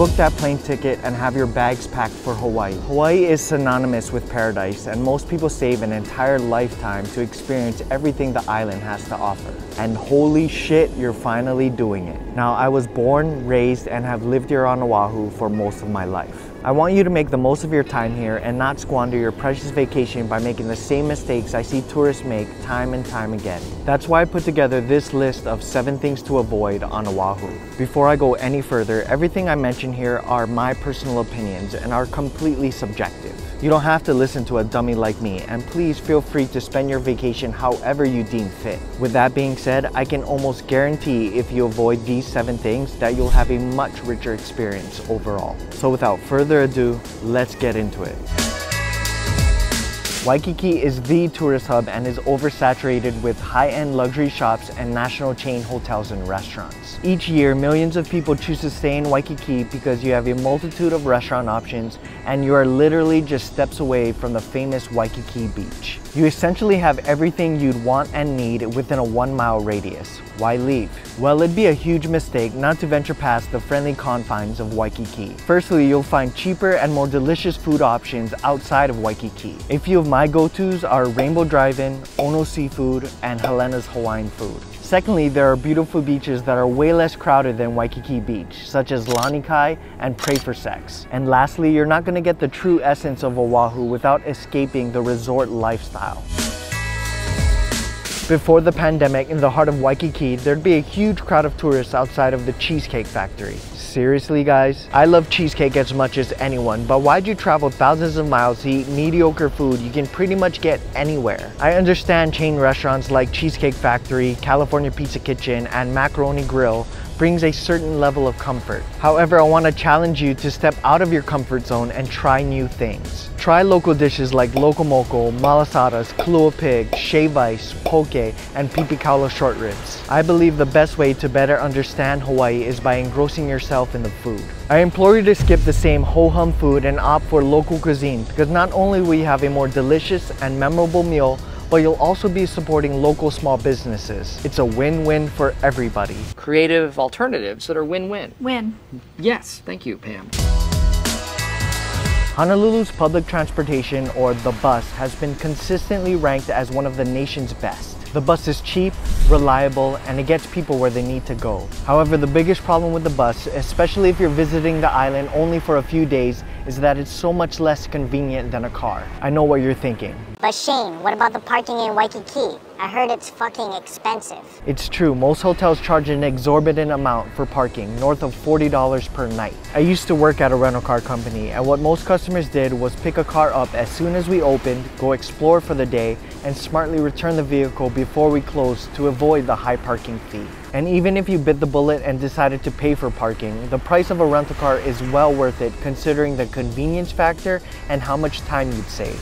Book that plane ticket and have your bags packed for Hawaii. Hawaii is synonymous with paradise, and most people save an entire lifetime to experience everything the island has to offer. And holy shit, you're finally doing it. Now, I was born, raised, and have lived here on Oahu for most of my life. I want you to make the most of your time here and not squander your precious vacation by making the same mistakes I see tourists make time and time again. That's why I put together this list of 7 things to avoid on Oahu. Before I go any further, everything I mention here are my personal opinions and are completely subjective. You don't have to listen to a dummy like me, and please feel free to spend your vacation however you deem fit. With that being said, I can almost guarantee if you avoid these 7 things that you'll have a much richer experience overall. So without further ado, let's get into it. Waikiki is the tourist hub and is oversaturated with high-end luxury shops and national chain hotels and restaurants. Each year, millions of people choose to stay in Waikiki because you have a multitude of restaurant options and you are literally just steps away from the famous Waikiki beach. You essentially have everything you'd want and need within a 1-mile radius. Why leave? Well, it'd be a huge mistake not to venture past the friendly confines of Waikiki. Firstly, you'll find cheaper and more delicious food options outside of Waikiki. A few of my go-tos are Rainbow Drive-In, Ono Seafood, and Helena's Hawaiian Food. Secondly, there are beautiful beaches that are way less crowded than Waikiki Beach, such as Lanikai and Pray for Sex. And lastly, you're not going to get the true essence of Oahu without escaping the resort lifestyle. Before the pandemic, in the heart of Waikiki, there'd be a huge crowd of tourists outside of the Cheesecake Factory. Seriously, guys? I love cheesecake as much as anyone, but why'd you travel thousands of miles to eat mediocre food you can pretty much get anywhere? I understand chain restaurants like Cheesecake Factory, California Pizza Kitchen, and Macaroni Grill brings a certain level of comfort. However, I want to challenge you to step out of your comfort zone and try new things. Try local dishes like loco moco, malasadas, kalua pig, shave ice, poke, and pipi kaula short ribs. I believe the best way to better understand Hawaii is by engrossing yourself in the food. I implore you to skip the same ho-hum food and opt for local cuisine, because not only will you have a more delicious and memorable meal, but you'll also be supporting local small businesses. It's a win-win for everybody. Creative alternatives that are win-win. Win. Yes, thank you, Pam. Honolulu's public transportation, or the bus, has been consistently ranked as one of the nation's best. The bus is cheap, reliable, and it gets people where they need to go. However, the biggest problem with the bus, especially if you're visiting the island only for a few days, is that it's so much less convenient than a car. I know what you're thinking. But Shane, what about the parking in Waikiki? I heard it's fucking expensive. It's true, most hotels charge an exorbitant amount for parking, north of $40 per night. I used to work at a rental car company, and what most customers did was pick a car up as soon as we opened, go explore for the day, and smartly return the vehicle before we closed to avoid the high parking fee. And even if you bit the bullet and decided to pay for parking, the price of a rental car is well worth it considering the convenience factor and how much time you'd save.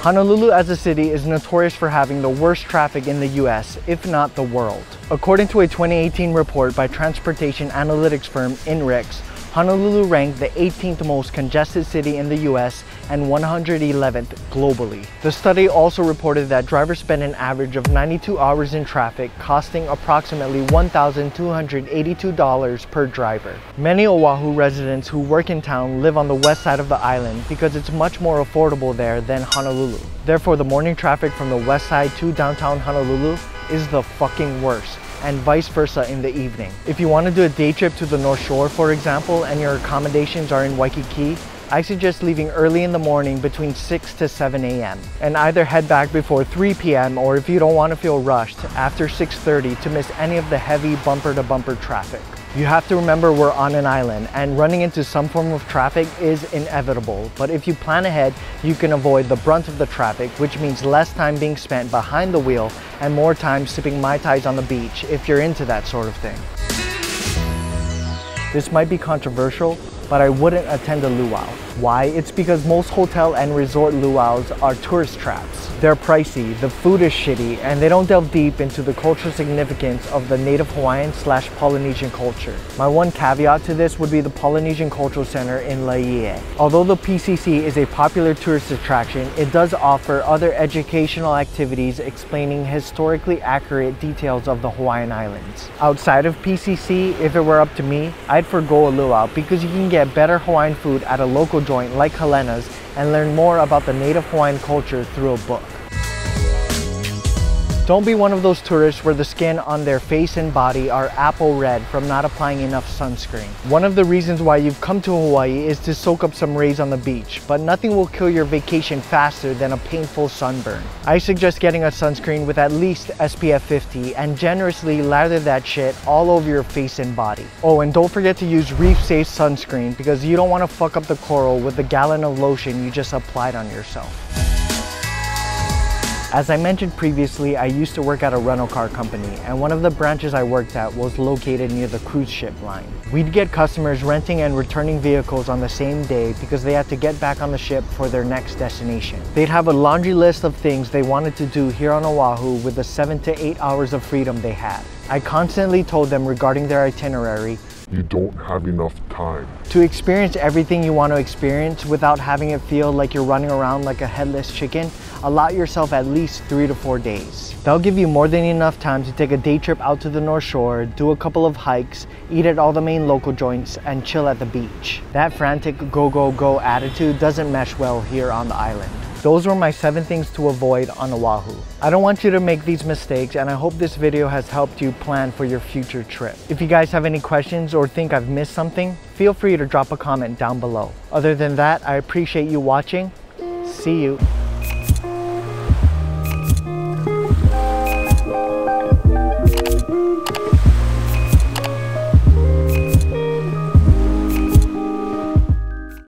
Honolulu as a city is notorious for having the worst traffic in the US, if not the world. According to a 2018 report by transportation analytics firm INRIX, Honolulu ranked the 18th most congested city in the US and 111th globally. The study also reported that drivers spend an average of 92 hours in traffic, costing approximately $1,282 per driver. Many Oahu residents who work in town live on the west side of the island because it's much more affordable there than Honolulu. Therefore, the morning traffic from the west side to downtown Honolulu is the fucking worst, and vice versa in the evening. If you want to do a day trip to the North Shore, for example, and your accommodations are in Waikiki, I suggest leaving early in the morning between 6 to 7 a.m. and either head back before 3 p.m. or if you don't want to feel rushed, after 6:30 to miss any of the heavy bumper-to-bumper traffic. You have to remember we're on an island and running into some form of traffic is inevitable, but if you plan ahead, you can avoid the brunt of the traffic, which means less time being spent behind the wheel and more time sipping Mai Tais on the beach if you're into that sort of thing. This might be controversial, but I wouldn't attend a luau. Why? It's because most hotel and resort luaus are tourist traps. They're pricey, the food is shitty, and they don't delve deep into the cultural significance of the native Hawaiian / Polynesian culture. My one caveat to this would be the Polynesian Cultural Center in Laie. Although the PCC is a popular tourist attraction, it does offer other educational activities explaining historically accurate details of the Hawaiian Islands. Outside of PCC, if it were up to me, I'd forgo a luau because you can get better Hawaiian food at a local joint like Helena's and learn more about the native Hawaiian culture through a book. Don't be one of those tourists where the skin on their face and body are apple red from not applying enough sunscreen. One of the reasons why you've come to Hawaii is to soak up some rays on the beach, but nothing will kill your vacation faster than a painful sunburn. I suggest getting a sunscreen with at least SPF 50 and generously lather that shit all over your face and body. Oh, and don't forget to use reef safe sunscreen because you don't want to fuck up the coral with the gallon of lotion you just applied on yourself. As I mentioned previously, I used to work at a rental car company, and one of the branches I worked at was located near the cruise ship line. We'd get customers renting and returning vehicles on the same day because they had to get back on the ship for their next destination. They'd have a laundry list of things they wanted to do here on Oahu with the 7 to 8 hours of freedom they had. I constantly told them regarding their itinerary, you don't have enough time to experience everything you want to experience without having it feel like you're running around like a headless chicken. Allot yourself at least 3 to 4 days. That'll give you more than enough time to take a day trip out to the North Shore, do a couple of hikes, eat at all the main local joints, and chill at the beach. That frantic go, go, go attitude doesn't mesh well here on the island. Those were my 7 things to avoid on Oahu. I don't want you to make these mistakes, and I hope this video has helped you plan for your future trip. If you guys have any questions or think I've missed something, feel free to drop a comment down below. Other than that, I appreciate you watching. See you.